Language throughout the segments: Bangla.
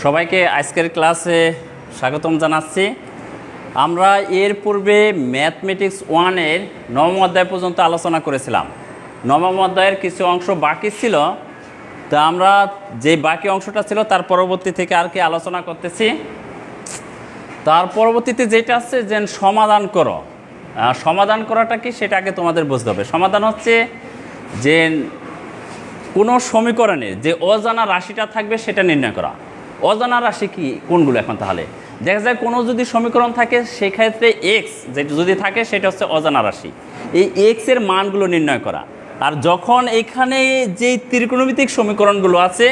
সবাইকে আজকের ক্লাসে স্বাগতম জানাচ্ছি। আমরা এর পূর্বে ম্যাথমেটিক্স 1-এর নবম অধ্যায় পর্যন্ত আলোচনা করেছিলাম। নবম অধ্যায়ের কিছু অংশ বাকি ছিল, তা আমরা যে বাকি অংশটা ছিল তার পরবর্তী থেকে আর কি আলোচনা করতেছি। তার পরবর্তীতে যেটা আছে যে সমাধান করো, সমাধান করাটা কি সেটাকে তোমাদের বুঝতে হবে। সমাধান হচ্ছে যে কোনো সমীকরণে যে অজানা রাশিটা থাকবে সেটা নির্ণয় করা। অজানা রাশি কি কোনগুলো? এখন তাহলে দেখা যায় কোনো যদি সমীকরণ থাকে সেক্ষেত্রে এক্স যেটা যদি থাকে সেটা হচ্ছে অজানা রাশি। এই এক্সের মানগুলো নির্ণয় করা। আর যখন এখানে যেই ত্রিকোণমিতিক সমীকরণগুলো আছে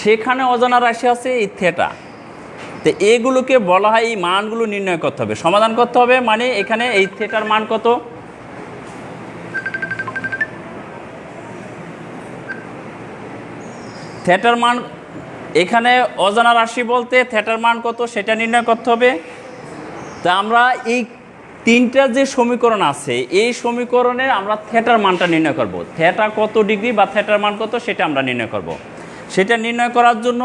সেখানে অজানা রাশি আছে এই থিটা, তো এগুলোকে বলা হয় এই মানগুলো নির্ণয় করতে হবে, সমাধান করতে হবে। মানে এখানে এই থিটার মান কত, থিটার মান এখানে অজানা রাশি বলতে থিটার মান কত সেটা নির্ণয় করতে হবে। তা আমরা এই তিনটা যে সমীকরণ আছে এই সমীকরণে আমরা থিটার মানটা নির্ণয় করব। থিটা কত ডিগ্রি বা থিটার মান কত সেটা আমরা নির্ণয় করব। সেটা নির্ণয় করার জন্য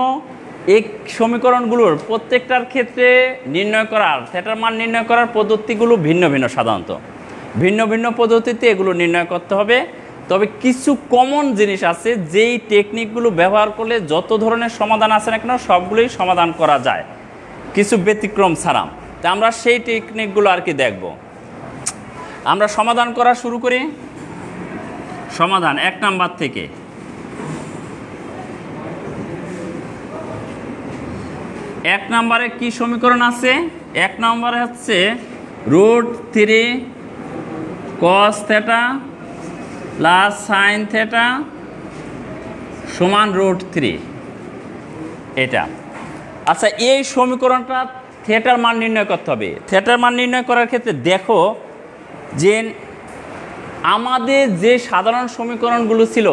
এই সমীকরণগুলোর প্রত্যেকটার ক্ষেত্রে নির্ণয় করার থিটার মান নির্ণয় করার পদ্ধতিগুলো ভিন্ন ভিন্ন, সাধারণত ভিন্ন ভিন্ন পদ্ধতিতে এগুলো নির্ণয় করতে হবে। তবে কিছু কমন জিনিস আছে যেই টেকনিকগুলো ব্যবহার করলে যত ধরনের সমাধান আছে না কেন সবগুলোই সমাধান করা যায়, কিছু ব্যতিক্রম ছাড়া। তা আমরা সেই টেকনিকগুলো আর কি দেখব। আমরা সমাধান করা শুরু করি। সমাধান 1 নাম্বার থেকে। এক নম্বরে কি সমীকরণ আছে? 1 নম্বরে হচ্ছে √3 cos θ প্লাস সাইন θ সমান √3 এটা। আচ্ছা, এই সমীকরণটা থিটার মান নির্ণয় করতে হবে। থিটার মান নির্ণয় করার ক্ষেত্রে দেখো যে আমাদের যে সাধারণ সমীকরণগুলো ছিল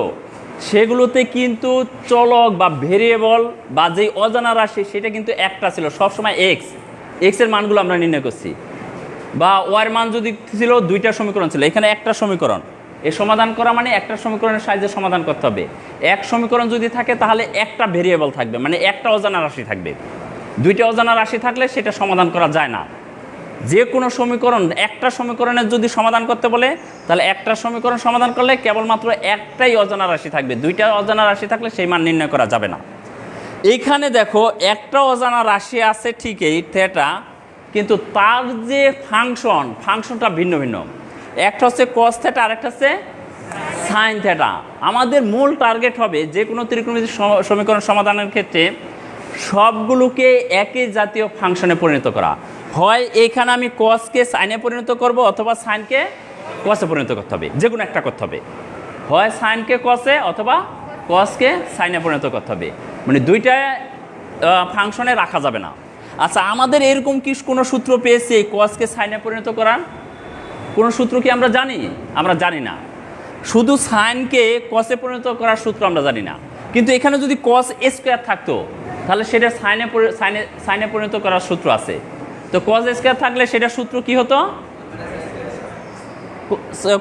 সেগুলোতে কিন্তু চলক বা ভেরিয়েবল বা যে অজানা রাশি সেটা কিন্তু একটা ছিল সবসময় এক্সের মানগুলো আমরা নির্ণয় করছি, বা ওয়ার মান যদি ছিল দুইটা সমীকরণ ছিল, এখানে একটা সমীকরণ। এই সমাধান করা মানে একটা সমীকরণের সাহায্যে সমাধান করতে হবে। এক সমীকরণ যদি থাকে তাহলে একটা ভেরিয়েবল থাকবে, মানে একটা অজানা রাশি থাকবে। দুইটা অজানা রাশি থাকলে সেটা সমাধান করা যায় না। যে কোনো সমীকরণ একটা সমীকরণের যদি সমাধান করতে বলে তাহলে একটা সমীকরণ সমাধান করলে কেবলমাত্র একটাই অজানা রাশি থাকবে, দুইটা অজানা রাশি থাকলে সেই মান নির্ণয় করা যাবে না। এইখানে দেখো একটা অজানা রাশি আছে ঠিকই থিটা, কিন্তু তার যে ফাংশনটা ভিন্ন ভিন্ন। একটা হচ্ছে cos θ আর একটা হচ্ছে sin θ। আমাদের মূল টার্গেট হবে যে কোনো ত্রিকোণমিতিক সমীকরণ সমাধানের ক্ষেত্রে সবগুলোকে একই জাতীয় ফাংশনে পরিণত করা। হয় এখানে আমি কসকে সাইনে পরিণত করব অথবা সাইনকে কসে পরিণত করতে হবে, যে কোনো একটা করতে হবে। হয় সাইনকে কসে অথবা কসকে সাইনে পরিণত করতে হবে, মানে দুইটা ফাংশনে রাখা যাবে না। আচ্ছা, আমাদের এরকম কি কোনো সূত্র পেয়েছি এই কসকে সাইনে পরিণত করার? কোনো সূত্র কি আমরা জানি? আমরা জানি না। শুধু সাইনকে কসে পরিণত করার সূত্র আমরা জানি না, কিন্তু এখানে যদি কস স্কোয়ার থাকতো তাহলে সেটা সাইনে পরিণত করার সূত্র আছে। তো কস স্কোয়ার থাকলে সেটা সূত্র কি হতো?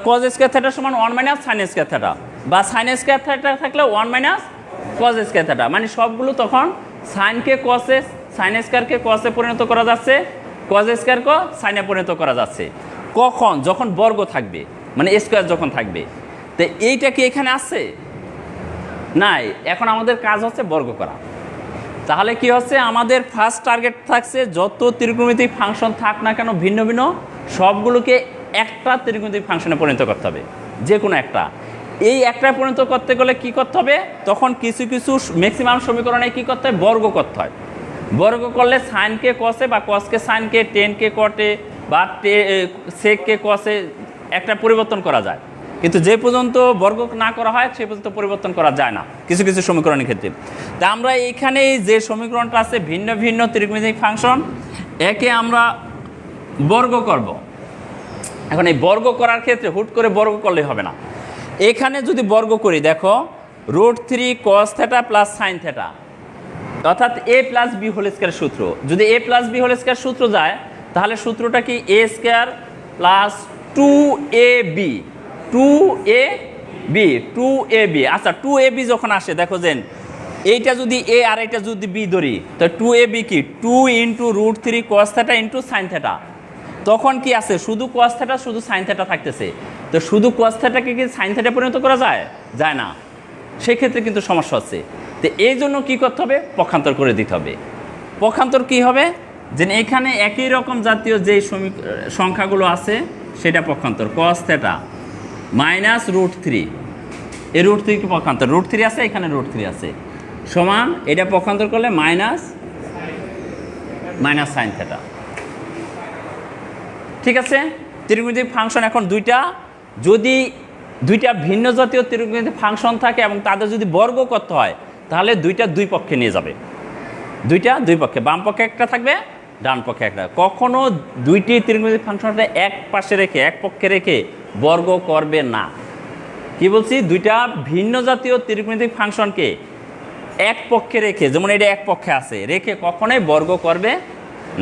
কস স্কোয়ার থিটা সমান 1 - সাইন স্কোয়ার থিটা, বা সাইন স্কোয়ার থিটা থাকলে 1 - কস স্কোয়ার থিটা। মানে সবগুলো তখন সাইনকে কসে, সাইন স্কোয়ারকে কসে পরিণত করা যাচ্ছে, কস স্কোয়ারকে সাইনে পরিণত করা যাচ্ছে। কখন? যখন বর্গ থাকবে, মানে স্কোয়ার যখন থাকবে। তো এইটা কি এখানে আছে? নাই। এখন আমাদের কাজ হচ্ছে বর্গ করা। তাহলে কি হচ্ছে, আমাদের ফার্স্ট টার্গেট থাকছে যত ত্রিকোণমিতিক ফাংশন থাক না কেন ভিন্ন ভিন্ন সবগুলোকে একটা ত্রিকোণমিতিক ফাংশনে পরিণত করতে হবে, যে কোনো একটা। এই একটা পরিণত করতে গেলে কি করতে হবে, তখন কিছু কিছু ম্যাক্সিমাম সমীকরণে কি করতে হয়, বর্গ করতে হয়। বর্গ করলে সাইনকে কসে বা কসকে সাইনকে, টেনকে কটে বা সেককে কসে একটা পরিবর্তন করা যায়। কিন্তু যে পর্যন্ত বর্গ না করা হয় সে পর্যন্ত পরিবর্তন করা যায় না কিছু কিছু সমীকরণের ক্ষেত্রে। তা আমরা এইখানে যে সমীকরণটা আছে ভিন্ন ভিন্ন ত্রিকোণমিতিক ফাংশন, একে আমরা বর্গ করব। এখন এই বর্গ করার ক্ষেত্রে হুট করে বর্গ করলে হবে না। এখানে যদি বর্গ করি দেখো √3 cos θ প্লাস সাইন θ, অর্থাৎ a plus b whole square সূত্র। যদি a plus b whole square সূত্র যায় তাহলে সূত্রটা কি a square plus 2ab 2ab। আচ্ছা, 2ab যখন আসে দেখো যে এইটা যদি এ আর এটা যদি বি ধরি, তো 2ab কি 2 into root 3 cos θ into sine θ। তখন কি আছে, শুধু cos θ শুধু সাইন θ থাকতেছে। তো শুধু cos θ কে কি সাইন θ পরিণত করা যায়? যায় না, সেক্ষেত্রে কিন্তু সমস্যা হচ্ছে। তো এই জন্য কী করতে হবে, পক্ষান্তর করে দিতে হবে। পক্ষান্তর কি হবে, যে এখানে একই রকম জাতীয় যে সংখ্যাগুলো আছে সেটা পক্ষান্তর, cos θ মাইনাস রুট 3, এই রুট 3 কি পক্ষান্তর, রুট 3 আছে এখানে রুট 3 আছে, সমান এটা পক্ষান্তর করলে মাইনাস সাইন θ। ঠিক আছে, ত্রিকোণমিতিক ফাংশন এখন দুইটা, যদি দুইটা ভিন্ন জাতীয় ত্রিকোণমিতিক ফাংশন থাকে এবং তাদের যদি বর্গ করতে হয়, তাহলে দুইটা দুই পক্ষে নিয়ে যাবে, দুইটা দুই পক্ষে, বাম পক্ষে একটা থাকবে ডান পক্ষে একটা। কখনো দুইটি ত্রিকোণমিতিক ফাংশনটা এক পাশে রেখে এক পক্ষে রেখে বর্গ করবে না। কি বলছি, দুইটা ভিন্ন জাতীয় ত্রিকোণমিতিক ফাংশনকে এক পক্ষে রেখে, যেমন এটা এক পক্ষে আছে রেখে কখনোই বর্গ করবে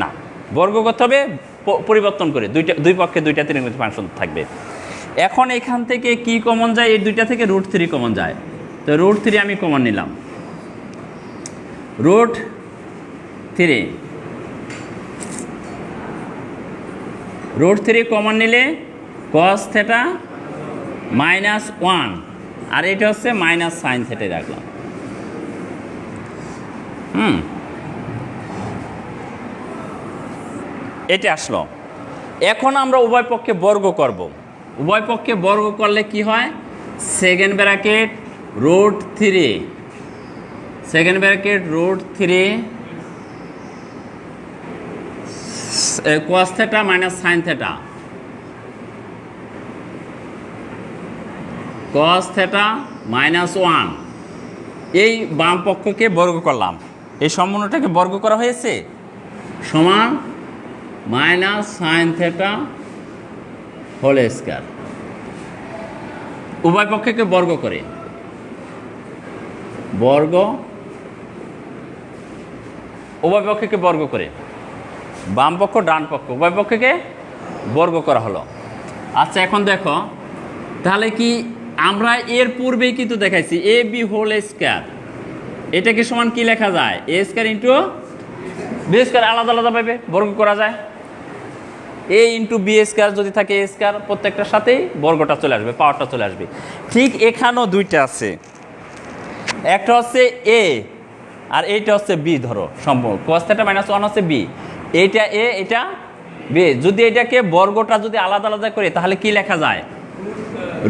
না। বর্গ করতে হবে পরিবর্তন করে, দুই পক্ষে দুইটা ত্রিকোণমিতিক ফাংশন থাকবে। এখন এখান থেকে কি কমন যায়, এই দুইটা থেকে রুট 3 কমন যায়। তো রুট 3 আমি কমন নিলাম, রুট 3 কমন নিলে cos θ মাইনাস 1, আর এটা হচ্ছে মাইনাস সাইন θ রাখলাম। এটা আসলো। এখন আমরা উভয় পক্ষে বর্গ করব। উভয় পক্ষে বর্গ করলে কি হয়, second bracket root 3, second bracket root 3 cos θ minus sine θ, cos θ minus 1, এই বাম পক্ষকে বর্গ করলাম, এই সম্পূর্ণটাকে বর্গ করা হয়েছে, সমান মাইনাস সাইন θ হোল স্কয়ার। উভয় পক্ষকে বর্গ করে, বর্গ উভয় পক্ষকে বর্গ করে, বাম পক্ষ ডান পক্ষ উভয় পক্ষকে বর্গ করা হলো। আচ্ছা, এখন দেখো তাহলে কি আমরা এর পূর্বেই কিন্তু দেখাইছি এ বি হোল স্কয়ার, এটাকে সমান কি লেখা যায়, এ স্কয়ার ইন্টু বি স্কয়ার, আলাদা আলাদাভাবে বর্গ করা যায়। এ ইন্টু বি স্কয়ার যদি থাকে এ স্কয়ার, প্রত্যেকটার সাথেই বর্গটা চলে আসবে, পাওয়ারটা চলে আসবে। ঠিক এখানেও দুইটা আছে, একটা হচ্ছে এ আর এইটা হচ্ছে বি, ধরো সম্পূর্ণ cos θ মাইনাস 1 হচ্ছে বি, এইটা এ এটা বি। যদি এটাকে বর্গটা যদি আলাদা আলাদা করি তাহলে কি লেখা যায়,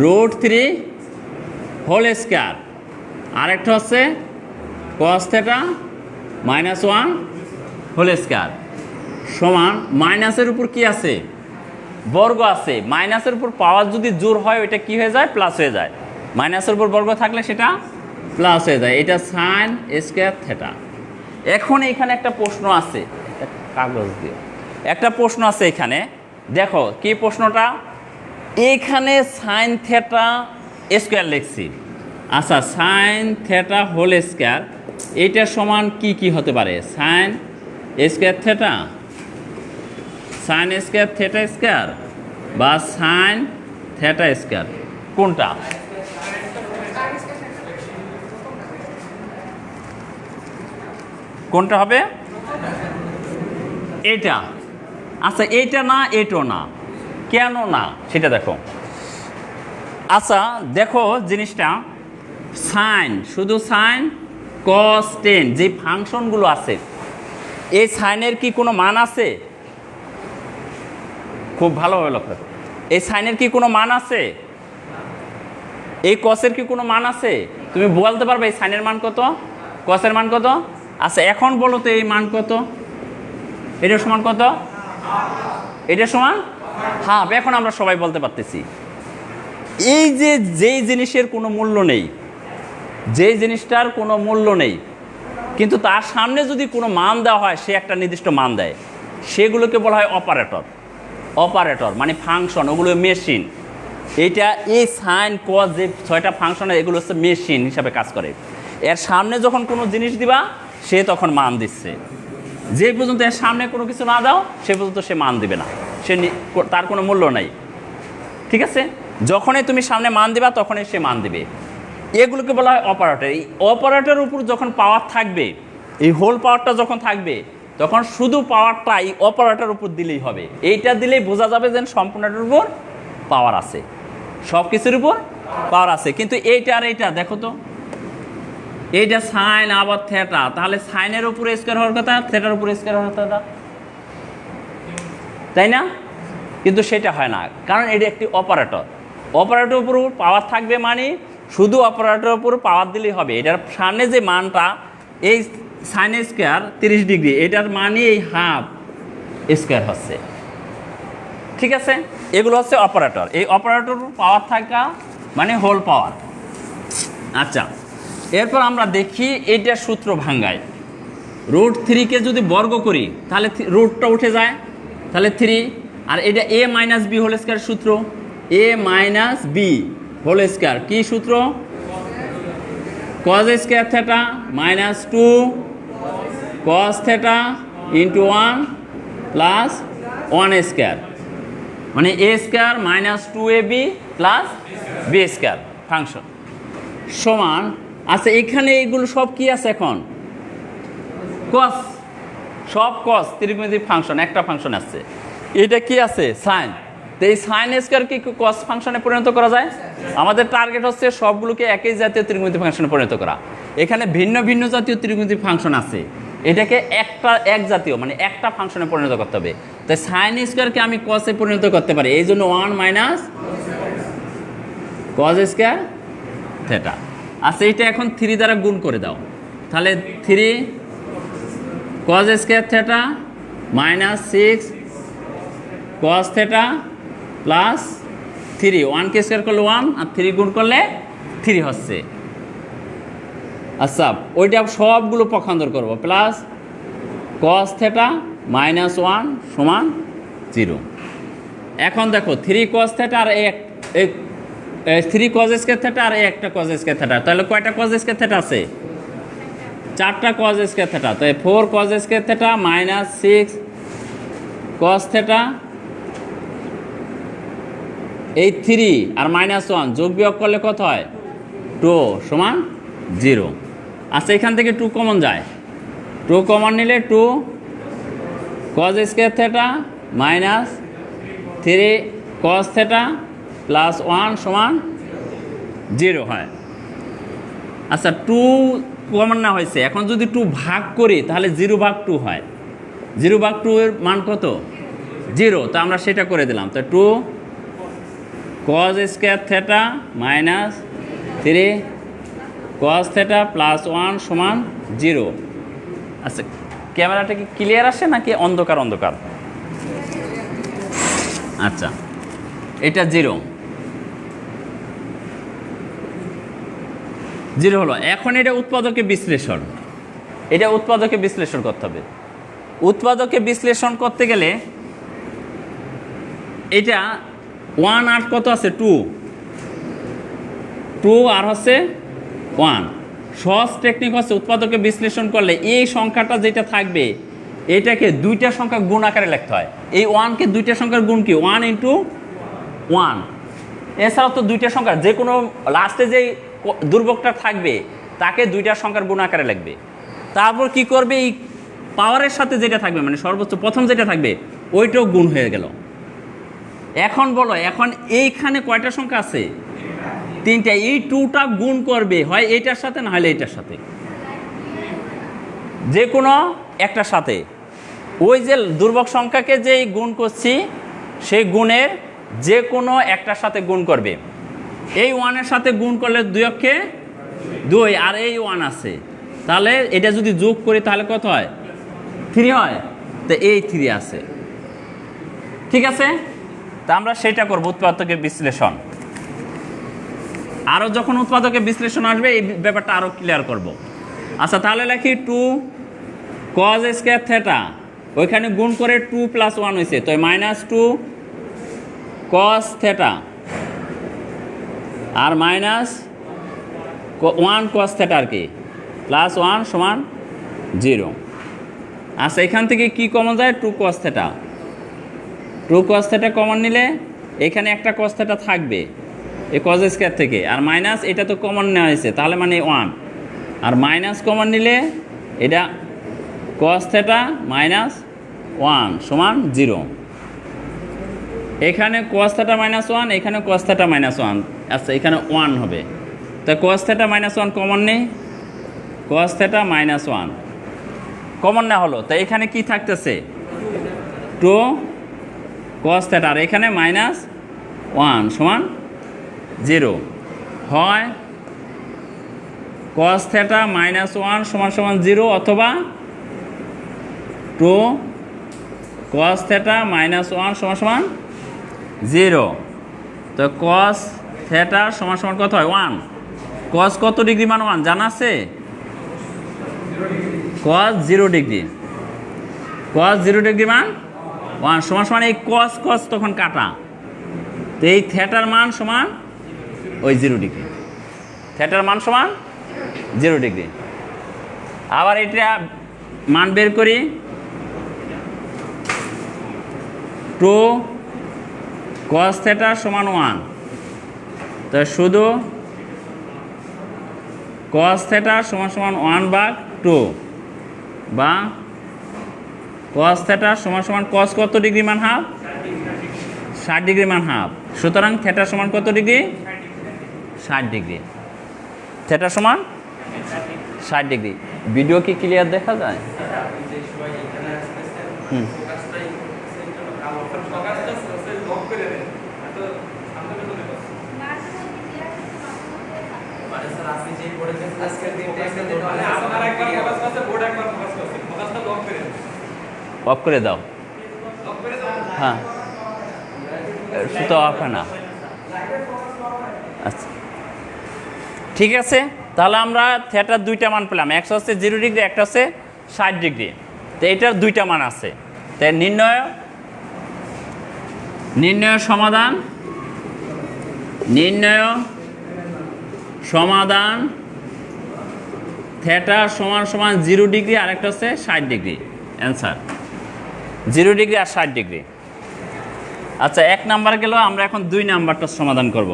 রুট 3 হোল স্কয়ার, আর একটা হচ্ছে cos θ মাইনাস 1 হোল স্কয়ার, সমান মাইনাসের উপর কি আছে, বর্গ আছে, মাইনাসের উপর পাওয়ার যদি জোর হয় ওইটা কি হয়ে যায়, প্লাস হয়ে যায়, মাইনাসের উপর বর্গ থাকলে সেটা প্লাস হয়ে যায়, এটা সাইন স্কয়ার θ। এখন এখানে একটা প্রশ্ন আছে, কাগজ দিয়ে একটা প্রশ্ন আছে এখানে, দেখো কি প্রশ্নটা, এখানে সাইন θ স্কয়ার লিখছি, আচ্ছা সাইন θ হোল স্কয়ার, এইটা সমান কি কি হতে পারে, sine square θ, sine square θ square বা সাইন θ স্কয়ার, কোনটা, কোনটা হবে, এটা। আচ্ছা এইটা না, এটাও না, কেন না সেটা দেখো। আচ্ছা দেখো জিনিসটা, সাইন শুধু সাইন cos 10 যে ফাংশনগুলো আছে, এই সাইনের কি কোনো মান আছে, খুব ভালোভাবে লক্ষ্য, এই সাইনের কি কোনো মান আছে, এই কসের কি কোনো মান আছে, তুমি বলতে পারবে এই সাইনের মান কত, কসের মান কত। আচ্ছা এখন বলো তো এই মান কত, এটার সমান কত, এটার সমান হাফ। এখন আমরা সবাই বলতে পারতেছি এই যে যেই জিনিসের কোনো মূল্য নেই, যেই জিনিসটার কোনো মূল্য নেই, কিন্তু তার সামনে যদি কোনো মান দেওয়া হয়, সে একটা নির্দিষ্ট মান দেয়, সেগুলোকে বলা হয় অপারেটর। অপারেটর মানে ফাংশন, ওগুলো মেশিন। এইটা এই সাইন কস যে 6টা ফাংশন, এগুলো হচ্ছে মেশিন হিসাবে কাজ করে। এর সামনে যখন কোনো জিনিস দিবা, সে তখন মান দিচ্ছে। যে পর্যন্ত এর সামনে কোনো কিছু না দাও, সে পর্যন্ত সে মান দিবে না, সে তার কোনো মূল্য নাই। ঠিক আছে, যখনই তুমি সামনে মান দিবা তখনই সে মান দিবে। এগুলোকে বলা হয় অপারেটর। এই অপারেটরের উপর যখন পাওয়ার থাকবে, এই হোল পাওয়ারটা যখন থাকবে, তখন শুধু পাওয়ারটা এই অপারেটরের উপর দিলেই হবে। এইটা দিলেই বোঝা যাবে যে সম্পূর্ণটার উপর পাওয়ার আছে, সব কিছুর উপর পাওয়ার আছে। কিন্তু এইটা আর এইটা দেখো তো, এইটা সাইন আবার থিটা, তাহলে সাইনের উপরে স্কয়ার হওয়ার কথা, থিটার উপরে স্কয়ার হওয়ার কথা, তাই না? কিন্তু সেটা হয় না, কারণ এটা একটি অপারেটর। অপারেটরের উপর পাওয়ার থাকবে মানে শুধু অপারেটরের উপর পাওয়ার দিলেই হবে। এটার সামনে যে মানটা এই সাইন স্কয়ার 30 ডিগ্রি, এটার মানে এই হাফ স্কয়ার হচ্ছে। ঠিক আছে, এগুলো হচ্ছে অপারেটর। এই অপারেটর পাওয়ার থাকা মানে হোল পাওয়ার। আচ্ছা, এরপর আমরা দেখি এইটার সূত্র ভাঙ্গায়। √3 যদি বর্গ করি তাহলে রুটটা উঠে যায়, তাহলে 3। আর এটা a minus B whole square সূত্র, a minus B whole square কি সূত্র? cos square theta minus 2 cos theta into 1 plus 1 square, মানে a square minus 2ab plus b square function সমান। আচ্ছা, এখানে এইগুলো সব কি আছে এখন? cos, সব cos ত্রিকোণমিতিক ফাংশন, একটা ফাংশন আছে। এটা কি আছে? সাইন। তো এই সাইন স্কয়ার কি cos ফাংশনে পরিণত করা যায়? আমাদের টার্গেট হচ্ছে সবগুলোকে একই জাতীয় ত্রিকোণমিতিক ফাংশনে পরিণত করা। এখানে ভিন্ন ভিন্ন জাতীয় ত্রিকোণমিতিক ফাংশন আছে, এটাকে এক জাতীয় মানে একটা ফাংশনে পরিণত করতে হবে। তাই সাইন স্কয়ারকে আমি cos-এ পরিণত করতে পারি, এই জন্য 1 মাইনাস cos স্কয়ার থিটা। আচ্ছা, এটা এখন 3 দ্বারা গুণ করে দাও, তাহলে 3 cos square theta minus 6 cos theta plus 3, 1 কে স্কয়ার করলে 1 আর 3 গুণ করলে 3 হচ্ছে। আচ্ছা, ওইটা সবগুলো পক্ষান্তর করব, প্লাস cos থিটা মাইনাস 1 সমান 0। এখন দেখো 3 cos থিটা আর 3 cos স্কয়ার থিটা আর একটা cos স্কয়ার থিটা, তাহলে কয়টা cos স্কয়ার থিটা আছে? 4টা cos স্কয়ার থিটা। তাই 4 cos square theta minus 6 cos theta, এই 3 আর মাইনাস 1 যোগ বিয়োগ করলে কত হয়? 2 সমান 0। আচ্ছা, এখান থেকে 2 কমন যায়, 2 কমন নিলে 2 cos square theta minus 3 cos theta plus 1 সমান 0 হয়। আচ্ছা, 2 কমন না হয়েছে, এখন যদি 2 ভাগ করি তাহলে 0/2 হয়। 0/2 এর মান কত? 0। তো আমরা সেটা করে দিলাম। তো 2 cos square theta minus 3 cos theta plus 1 সমান 0। আচ্ছা, ক্যামেরাটা কি ক্লিয়ার আসে নাকি অন্ধকার অন্ধকার? আচ্ছা, এটা 0 হলো। এখন এটা উৎপাদকে বিশ্লেষণ, এটা উৎপাদকে বিশ্লেষণ করতে হবে। উৎপাদকে বিশ্লেষণ করতে গেলে এটা 1 আর কত আছে? 2 আর হচ্ছে 1। সহজ টেকনিক হচ্ছে উৎপাদকে বিশ্লেষণ করলে এই সংখ্যাটা যেটা থাকবে এটাকে দুইটা সংখ্যা গুণ আকারে লিখতে হয়। এই 1কে দুইটা সংখ্যার গুণ কি? 1 ইন্টু 1। এছাড়াও তো দুইটা সংখ্যা যে কোনো লাস্টে যে দুর্ভোগটা থাকবে তাকে দুইটা সংখ্যার গুণ আকারে লিখবে। তারপর কি করবে? এই পাওয়ারের সাথে যেটা থাকবে মানে সর্বোচ্চ প্রথম যেটা থাকবে ওইটাও গুণ হয়ে গেল। এখন বলো, এখন এইখানে কয়টা সংখ্যা আছে? 3টা। এই 2টা গুণ করবে হয় এইটার সাথে না হলে এইটার সাথে, যে কোনো একটার সাথে। ওই যে দুর্ভোগ সংখ্যাকে যে গুণ করছি সেই গুণের যে কোনো একটার সাথে গুণ করবে। এই 1-এর সাথে গুণ করলে 2 2 আর এই 1 আছে, তাহলে এটা যদি যোগ করি তাহলে কত হয়? 3 হয়। তো এই 3 আছে। ঠিক আছে, তা আমরা সেটা করব উৎপাদকের বিশ্লেষণ। আরও যখন উৎপাদকের বিশ্লেষণ আসবে এই ব্যাপারটা আরও ক্লিয়ার করব। আচ্ছা, তাহলে লিখি 2 cos স্কয়ার থিটা, ওইখানে গুণ করে 2 প্লাস 1 হয়েছে, তো মাইনাস 2 cos থিটা আর মাইনাস 1 cos থিটা আর কি প্লাস 1 সমান 0। আচ্ছা, এখান থেকে কি কমন যায়? 2 cos theta. 2 cos theta common নিলে এখানে একটা cos থিটা থাকবে, এই কজ স্কোয়ার থেকে, আর মাইনাস এটা তো কমন নেওয়া হয়েছে, তাহলে মানে 1, আর মাইনাস কমন নিলে এটা কস থিটা মাইনাস 1 সমান 0। এখানে কস থিটা মাইনাস 1, এখানে কস থিটা মাইনাস 1, আচ্ছা এখানে 1 হবে, তো কস থিটা মাইনাস 1 কমন নেই, কস থিটা মাইনাস 1 কমন না হলো, তো এখানে কি থাকতেছে 2 কস থিটা, আর এখানে মাইনাস 1 সমান 0 হয় কস থিটা মাইনাস 1 সমান সমান 0, অথবা 2 কস থিটা মাইনাস 1 সমান সমান 0। তো কস থিটা সমান সমান কত হয় 1, কস কত ডিগ্রি মান 1 জানা আছে, কস 0 ডিগ্রি, কস 0 ডিগ্রি মান 1 সমান সমান এই কস কস তখন কাটা, তো এই থিটার মান সমান ওই 0 ডিগ্রি, থিটার মান সমান 0 ডিগ্রি। আবার এটা মান বের করি, 2 কস থিটা সমান 1, তো শুধু কস থিটা সমান সমান 1/2 বা কস থিটা সমান সমান কস কত ডিগ্রি মান হাফ, 60 ডিগ্রি মান হাফ, সুতরাং থিটা সমান কত ডিগ্রি 60 ডিগ্রি, থিটা সমান 60 ডিগ্রি। ভিডিও কি ক্লিয়ার দেখা যায়? হুম, অফ করে দাও, হ্যাঁ তো অফ হয় না, আচ্ছা ঠিক আছে। তাহলে আমরা থিটার দুইটা মান পেলাম, একটা হচ্ছে 0 ডিগ্রি, একটা হচ্ছে 60 ডিগ্রি, তো এটার দুইটা মান আছে। তাই নির্ণয় সমাধান থিটা সমান সমান 0 ডিগ্রি, আর একটা হচ্ছে 60 ডিগ্রি, অ্যান্সার 0 ডিগ্রি আর 60 ডিগ্রি। আচ্ছা 1 নাম্বার গেল, আমরা এখন 2 নাম্বারটা সমাধান করব।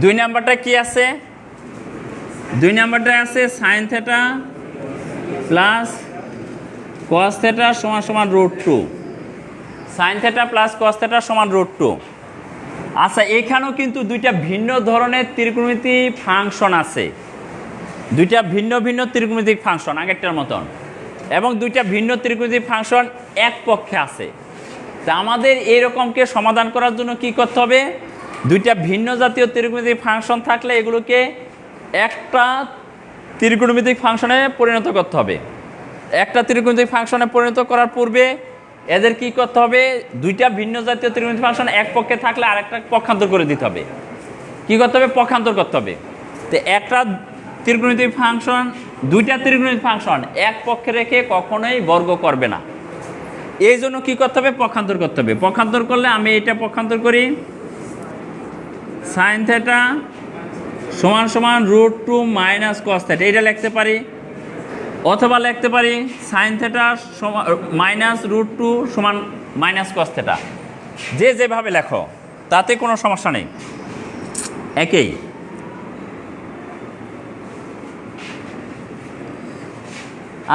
দুই নাম্বারটা কি আছে? 2 নাম্বারটা আছে sine theta plus cos theta সমান সমান √2, sine theta plus cos theta সমান √2। আচ্ছা এখানেও কিন্তু দুইটা ভিন্ন ধরনের ত্রিকোণমিতিক ফাংশন আছে, দুইটা ভিন্ন ভিন্ন ত্রিকোণমিতিক ফাংশন আগেরটার মতন, এবং দুইটা ভিন্ন ত্রিকোণমিতিক ফাংশন এক পক্ষে আছে। তা আমাদের এরকমকে সমাধান করার জন্য কি করতে হবে, দুইটা ভিন্ন জাতীয় ত্রিকোণমিতিক ফাংশন থাকলে এগুলোকে একটা ত্রিকোণমিতিক ফাংশনে পরিণত করতে হবে। একটা ত্রিকোণমিতিক ফাংশনে পরিণত করার পূর্বে এদের কি করতে হবে, দুইটা ভিন্ন জাতীয় ত্রিকোণমিতিক ফাংশন এক পক্ষে থাকলে আরেকটা পক্ষান্তর করে দিতে হবে। কি করতে হবে, পক্ষান্তর করতে হবে। তো একটা ত্রিকোণমিতিক ফাংশন, দুইটা ত্রিকোণমিতিক ফাংশন এক পক্ষে রেখে কখনোই বর্গ করবে না, এই জন্য কী করতে হবে, পক্ষান্তর করতে হবে। পক্ষান্তর করলে আমি এটা পক্ষান্তর করি, সাইন থিটা সমান সমান √2 মাইনাস কস থিটা, এটা লিখতে পারি, অথবা লিখতে পারি সাইন থিটা মাইনাস √2 সমান মাইনাস কস থিটা, যে যেভাবে লেখো তাতে কোনো সমস্যা নেই, একই।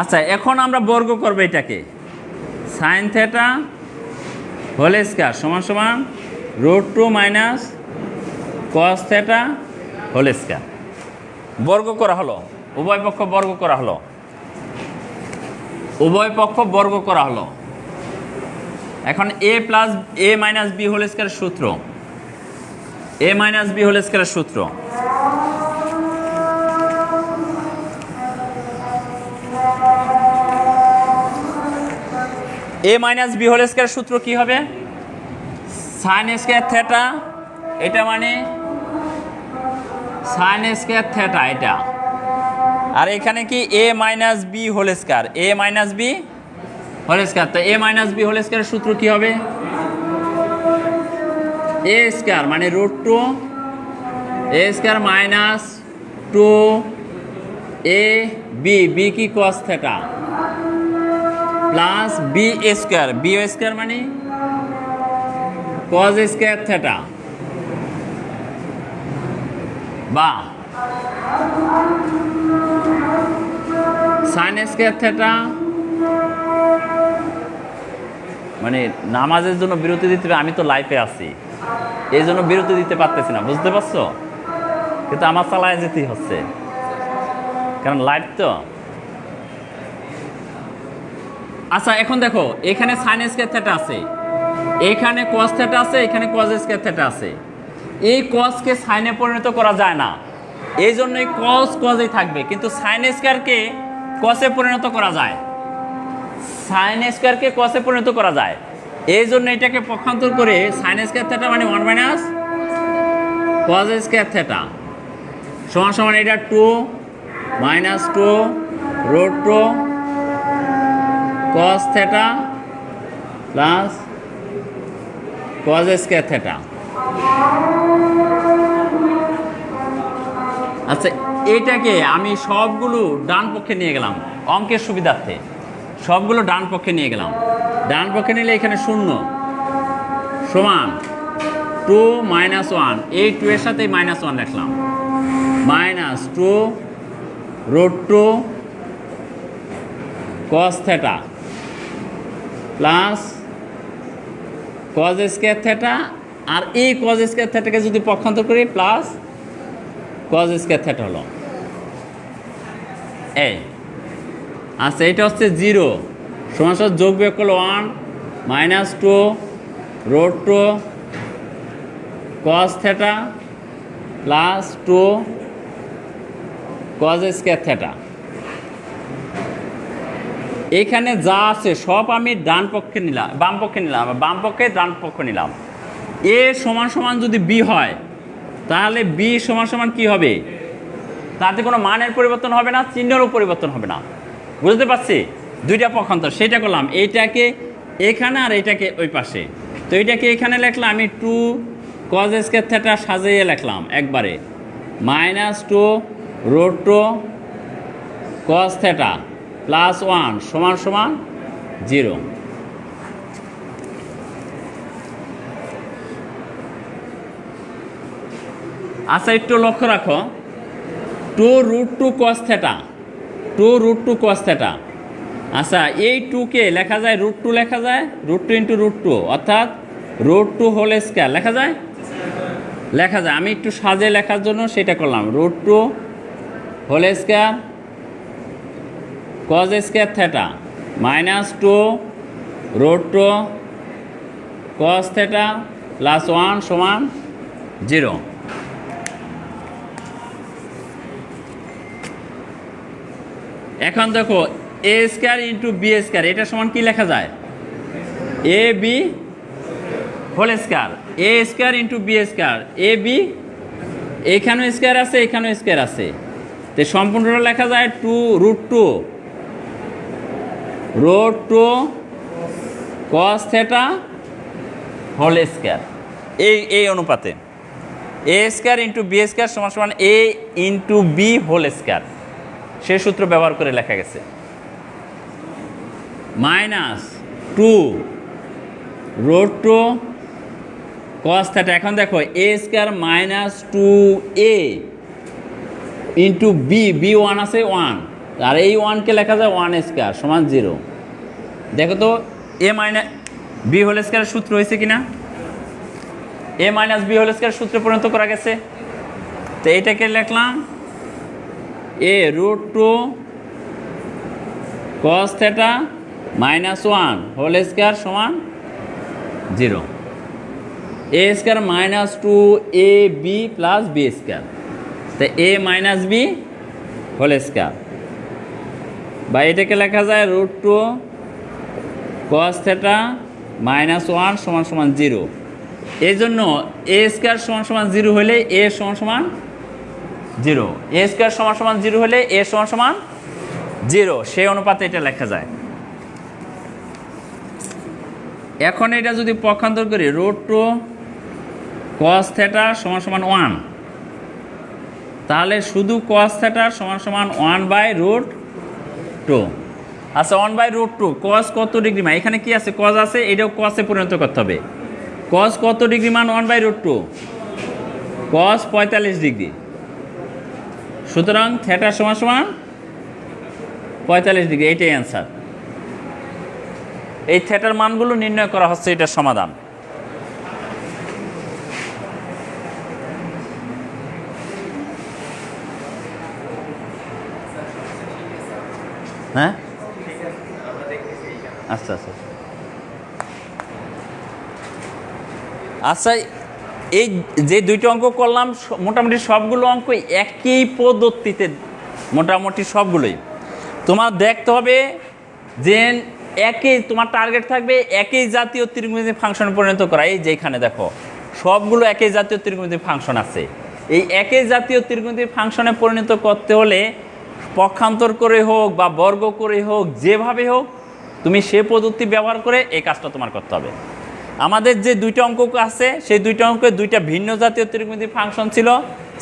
আচ্ছা এখন আমরা বর্গ করবো এটাকে, সাইন থিটা হোল স্কয়ার সমান সমান √2 minus cos theta whole square, বর্গ করা হলো, উভয় পক্ষ বর্গ করা হলো, উভয় পক্ষ বর্গ করা হলো। এখন a মাইনাস b হোল স্কয়ারের সূত্র, a মাইনাস b হোল স্কয়ারের সূত্র, a মাইনাস b হোল স্কয়ারের সূত্র কি হবে, সাইন স্কয়ার থিটা, এটা মানে সাইন স্কয়ার থিটা এটা, আর এখানে কি a minus b whole square, a minus b whole square, তো a মাইনাস b হোল স্কয়ারের সূত্র কি হবে, a স্কয়ার মানে √2 A square minus two A B, B কি cos theta, plus B square, B square মানে কস স্কোয়ার থেটা, বা সাইন স্কোয়ার থেটা। মানে নামাজের জন্য বিরতি দিতে হবে, আমি তো লাইফে আছি এই জন্য বিরতি দিতে পারতেছি না, বুঝতে পারছো? কিন্তু আমার চালায় যেতেই হচ্ছে, কারণ লাইফ তো। আচ্ছা এখন দেখো, এখানে সাইন স্কোয়ার থেটা আছে, এখানে কস থেটা আছে, এখানে কস স্কোয়ার থেটা আছে। এই কসকে সাইনে পরিণত করা যায় না, এই জন্যই কস কসই থাকবে, কিন্তু সাইন স্কোয়ারকে কসে পরিণত করা যায়, সাইন স্কোয়ারকে কসে পরিণত করা যায়। এই জন্য এটাকে পক্ষান্তর করে সাইন স্কোয়ার থেটা মানে 1 মাইনাস কস স্কোয়ার থেটা সমান সমান এটা 2 minus 2 root 2 cos theta plus cos square theta. আচ্ছা এইটাকে আমি সবগুলো ডান পক্ষে নিয়ে গেলাম অঙ্কের সুবিধার্থে, সবগুলো ডান পক্ষে নিয়ে গেলাম। ডান পক্ষে নিলে এখানে 0 সমান 2 মাইনাস 1, এই 2 এর সাথে মাইনাস 1 লিখলাম, minus 2 root 2 cos theta plus cos square theta, আর এই কস স্কোয়ার থেটাকে যদি পক্ষান্তর করি প্লাস কস স্কোয়ার থেটা হলো এই। আচ্ছা এটা হচ্ছে 0 সমান সমান যোগ বিয়োগ করলো 1 minus 2 root 2 cos theta plus 2 cos square theta. এখানে যা আছে সব আমি ডান পক্ষে নিলাম, বাম পক্ষে নিলাম, বাম পক্ষে ডান পক্ষ নিলাম। এ সমান সমান যদি বি হয় তাহলে বি সমান সমান কী হবে, তাতে কোনো মানের পরিবর্তন হবে না, চিহ্নেরও পরিবর্তন হবে না, বুঝতে পারছি? দুইটা পক্ষান্তর সেটা করলাম, এইটাকে এখানে আর এইটাকে ওই পাশে। তো এইটাকে এখানে লিখলাম আমি 2 কস স্কোয়ার থেটা সাজিয়ে লিখলাম একবারে, minus 2 root 2 cos theta plus 1 সমান সমান 0। আচ্ছা একটু লক্ষ্য রাখো, 2 root 2 cos theta, 2 root 2 cos theta. আচ্ছা এই 2কে লেখা যায় রুট 2 লেখা যায়, রুট 2 ইন্টু রুট 2 অর্থাৎ রুট 2 হোল স্কোয়ার লেখা যায়, লেখা যায়। আমি একটু সাজে লেখার জন্য সেটা করলাম, root 2 whole square cos square theta minus 2 root 2 cos theta plus 1 সমান 0। এখন দেখো A square into B square, এটা সমান কি লেখা যায়, A B whole square, A square into B square, A B এখানেও স্কোয়ার আছে এখানেও স্কোয়ার আছে, তো সম্পূর্ণটা লেখা যায় 2 root 2 cos theta whole square, এই অনুপাতে A square into B square সমান সমান এ ইন্টু বি হোল স্কোয়ার, সে সূত্র ব্যবহার করে লেখা গেছে। Minus 2 root 2 cos theta. এখন দেখো A square minus 2a into B, B 1 আছে 1, আর এই 1কে লেখা যায় 1 স্কোয়ার সমান 0। দেখো তো এ মাইনাস বি হোল স্কোয়ারের সূত্র হয়েছে কিনা, A minus B whole square সূত্রে পরিণত করা গেছে। তো এইটাকে লিখলাম A root 2 cos theta minus 1 whole square সমান 0, A square minus 2 A B plus B square, তো A minus B whole square, বা এটাকে লেখা যায় রুট 2 কস থেটা মাইনাস 1 সমান সমান 0। এই জন্য এ স্কোয়ার সমান সমান 0 হলে এ সমান সমান 0, এ স্কোয়ার সমান সমান 0 হলে এ সমান সমান 0, সেই অনুপাতে এটা লেখা যায়। এখন এটা যদি পক্ষান্তর করি রুট 2 কস থেটা সমান সমান 1, তাহলে শুধু cos থিটা সমান সমান 1/√2। আচ্ছা 1/√2 cos কত ডিগ্রি মান, এখানে কি আছে cos আছে, এটাও cos এ পরিণত করতে হবে। cos কত ডিগ্রি মান 1/√2, cos 45 ডিগ্রি। সুতরাং থিটা সমান সমান 45 ডিগ্রি, এইটাই অ্যান্সার। এই থিটার মানগুলো নির্ণয় করা হচ্ছে, এটার সমাধান। হ্যাঁ আচ্ছা আচ্ছা আচ্ছা, এই যে দুইটা অঙ্ক করলাম মোটামুটি সবগুলো অঙ্ক একই পদ্ধতিতে, মোটামুটি সবগুলোই তোমার দেখতে হবে যে একই তোমার টার্গেট থাকবে একই জাতীয় ত্রিকোণমিতিক ফাংশন পরিণত করা। এই যে এখানে দেখো সবগুলো একই জাতীয় ত্রিকোণমিতিক ফাংশন আছে। এই একই জাতীয় ত্রিকোণমিতিক ফাংশনে পরিণত করতে হলে পক্ষান্তর করে হোক বা বর্গ করে হোক, যেভাবে হোক তুমি সে পদ্ধতি ব্যবহার করে এই কাজটা তোমার করতে হবে। আমাদের যে দুইটা অঙ্ক আছে সেই দুইটা অঙ্কে দুইটা ভিন্ন জাতীয় ত্রিকোণমিতিক ফাংশন ছিল,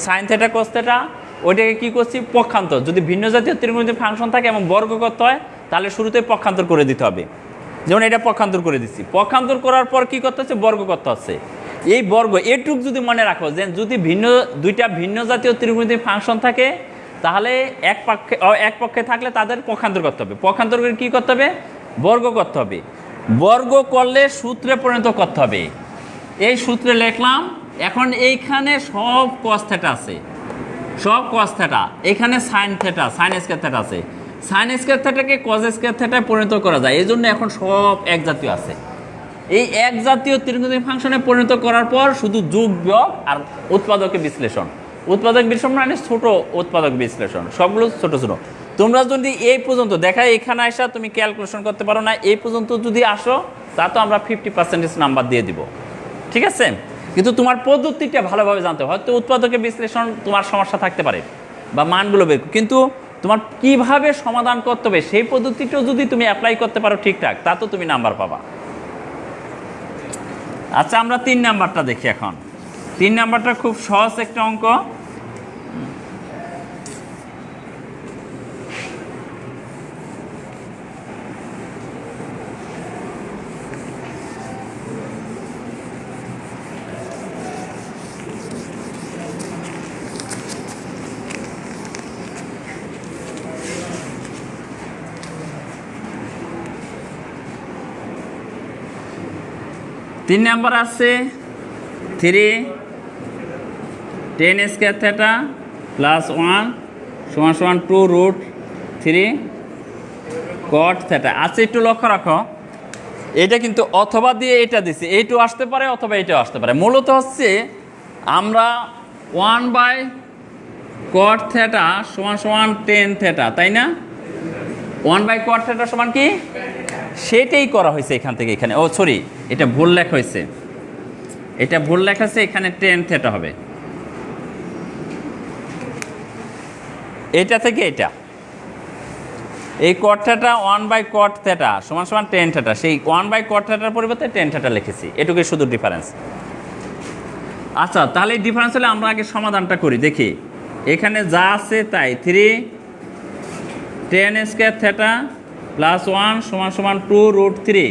সাইন থিটা কস থিটা। ওইটাকে কী করছি, পক্ষান্তর। যদি ভিন্ন জাতীয় ত্রিকোণমিতিক ফাংশন থাকে এবং বর্গ করতে হয় তাহলে শুরুতে পক্ষান্তর করে দিতে হবে। যেমন এটা পক্ষান্তর করে দিচ্ছি, পক্ষান্তর করার পর কী করতে হচ্ছে, বর্গ করতে হচ্ছে। এই বর্গ এটুক যদি মনে রাখো যে যদি দুইটা ভিন্ন জাতীয় ত্রিকোণমিতিক ফাংশন থাকে তাহলে এক পক্ষে থাকলে তাদের পক্ষান্তর করতে হবে। পক্ষান্তর করে কী করতে হবে, বর্গ করতে হবে। বর্গ করলে সূত্রে পরিণত করতে হবে। এই সূত্রে লিখলাম। এখন এইখানে সব cos থিটা আছে, সব cos থিটা। এখানে sine theta, sine square theta আছে। সাইন স্কয়ার থিটাকে cos স্কয়ার থিটায় পরিণত করা যায়, এই জন্য এখন সব এক জাতীয় আছে। এই এক জাতীয় ত্রিকোণমিতিক ফাংশনে পরিণত করার পর শুধু যোগ বিয়োগ আর উৎপাদকের বিশ্লেষণ। উৎপাদক বিশ্লেষণ মানে ছোট উৎপাদক বিশ্লেষণ, সবগুলো ছোট ছোট। তোমরা যদি এই পর্যন্ত দেখা, এখানে আসা তুমি ক্যালকুলেশন করতে পারো না, এই পর্যন্ত যদি আসো তা তো আমরা 50% নাম্বার দিয়ে দিব, ঠিক আছে। কিন্তু তোমার পদ্ধতিটা ভালোভাবে জানতে হবে। হয়তো উৎপাদকের বিশ্লেষণ তোমার সমস্যা থাকতে পারে বা মানগুলো বের, কিন্তু তোমার কিভাবে সমাধান করতে হবে সেই পদ্ধতিটাও যদি তুমি অ্যাপ্লাই করতে পারো ঠিকঠাক, তা তো তুমি নাম্বার পাবা। আচ্ছা আমরা 3 নাম্বারটা দেখি। এখন 3 নাম্বারটা খুব সহজ একটা অঙ্ক। তিন নাম্বার আছে 3 tan স্কয়ার থিটা প্লাস 1 সমান সমান 2√3 cot থিটা। আচ্ছা একটু লক্ষ্য রাখো, এটা কিন্তু অথবা দিয়ে এটা দিছি, এইটাও আসতে পারে অথবা এইটাও আসতে পারে। মূলত হচ্ছে আমরা 1/cot থিটা সমান সমান tan থিটা, তাই না? 1/cot থিটা সমান কি, সেটাই করা হয়েছে এখান থেকে এখানে। ও সরি, এটা ভুল লেখা হয়েছে, এটা ভুল লেখা আছে, এখানে tan থিটা হবে। এটা থেকে এটা, এই cot থিটা 1/cot থিটা সমান সমান tan থিটা, সেই 1/cot থিটার পরিবর্তে tan থিটা লিখেছি, এটুকুই শুধু ডিফারেন্স। আচ্ছা তাহলে এই ডিফারেন্স হলে আমরা আগে সমাধানটা করি, দেখি এখানে যা আছে তাই। 3 tan স্কয়ার থিটা প্লাস 1 সমান সমান 2√3,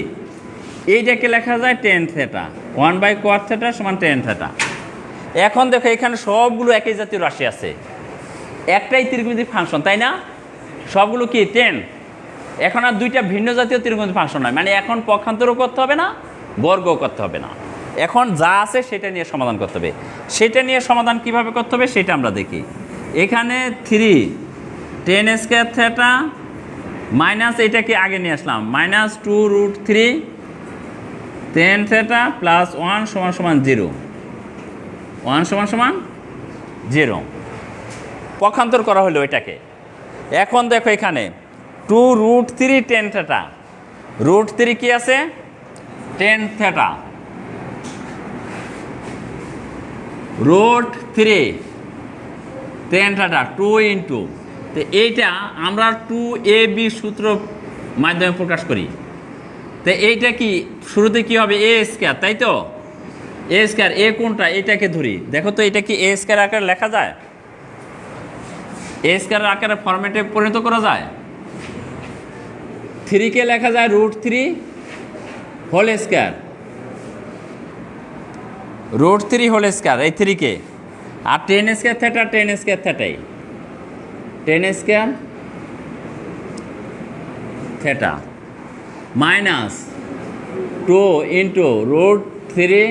এইটাকে লেখা যায় tan থিটা। 1/cot থিটা সমান tan থিটা। এখন দেখো এখানে সবগুলো একই জাতীয় রাশি আছে, একটাই ত্রিকোণমিতিক ফাংশন, তাই না? সবগুলো কি tan। এখন আর দুইটা ভিন্ন জাতীয় ত্রিকোণমিতিক ফাংশন নয়, মানে এখন পক্ষান্তরও করতে হবে না, বর্গও করতে হবে না। এখন যা আছে সেটা নিয়ে সমাধান করতে হবে। সেটা নিয়ে সমাধান কিভাবে করতে হবে সেটা আমরা দেখি। এখানে 3 tan স্কয়ার থিটা মাইনাস এইটাকে আগে নিয়ে আসলাম, মাইনাস 2√3 tan থিটা প্লাস 1 সমান সমান 0, 1 সমান সমান 0, পক্ষান্তর করা হলো এটাকে। এখন দেখো এখানে 2√3 tan থিটা, √3 কি আছে, tan theta, √3 tan theta 2 into, তো এইটা আমরা 2ab সূত্র মাধ্যমে প্রকাশ করি। তো এইটা কি শুরুতে কি হবে, a স্কয়ার, তাই তো? a স্কয়ার, a কোনটা, এইটাকে ধরি। দেখো তো এটা কি a স্কয়ার আকারে লেখা যায়? এ স্কোয়ারের আকারে ফরম্যাটে পরিণত করা যায়। 3 লেখা যায় √3 হোল স্কোয়ার, √3 হোল স্কোয়ার এই 3 আর 10 স্কোয়ার থিটা 10 স্কোয়ার থিটাই 10 square theta minus 2 into √3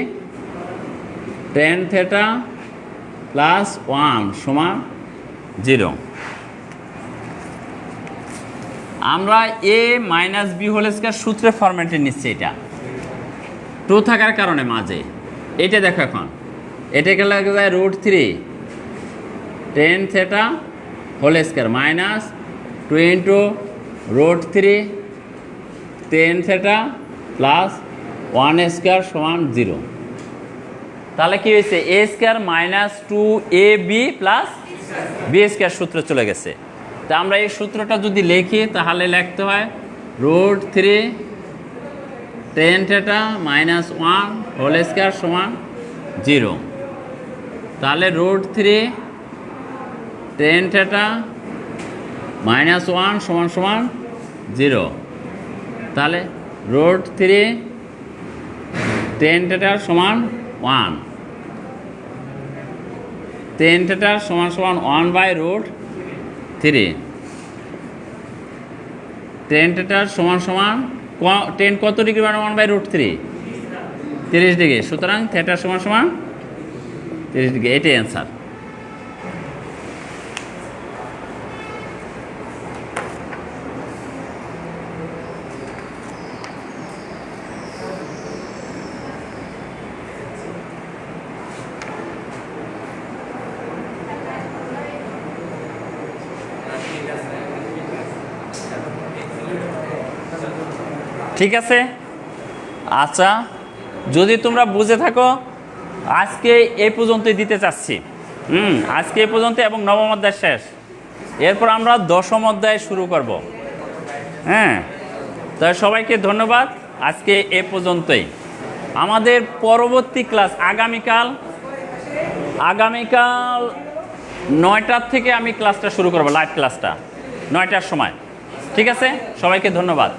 10 theta plus 1 সমান 0। আমরা a minus B whole square সূত্রের ফরম্যাটে নিচ্ছি। এটা 2 থাকার কারণে মাঝে এটা দেখো, এখন এটাকে লেখা যায় √3 10 theta whole square minus 2 into √3 10 theta plus 1 square সমান 0। তাহলে কি হয়েছে, A square minus 2ab plus B square সূত্র চলে গেছে। তা আমরা এই সূত্রটা যদি লিখি তাহলে লিখতে হয় √3 10 থিটা মাইনাস 1 হোল স্কোয়ার সমান 0। তাহলে √3 10 থিটা মাইনাস 1 সমান সমান 0। তাহলে √3 10 থিটার সমান 1, 10 থিটার সমান সমান 1/√3, 10 থিটার সমান সমান 10 কত ডিগ্রি মানে 1/√3 30 ডিগ্রি। সুতরাং থিটার সমান সমান 30 ডিগ্রি, এটাই অ্যান্সার। ঠিক আছে, আচ্ছা যদি তোমরা বুঝে থাকো আজকে এই পর্যন্তই দিতে চাচ্ছি। আজকে এই পর্যন্ত এবং নবম অধ্যায় শেষ, এরপর আমরা দশম অধ্যায় শুরু করব। হ্যাঁ, তাই সবাইকে ধন্যবাদ, আজকে এ পর্যন্তই। আমাদের পরবর্তী ক্লাস আগামীকাল 9টার থেকে আমি ক্লাসটা শুরু করব, লাইভ ক্লাসটা 9টার সময়। ঠিক আছে, সবাইকে ধন্যবাদ।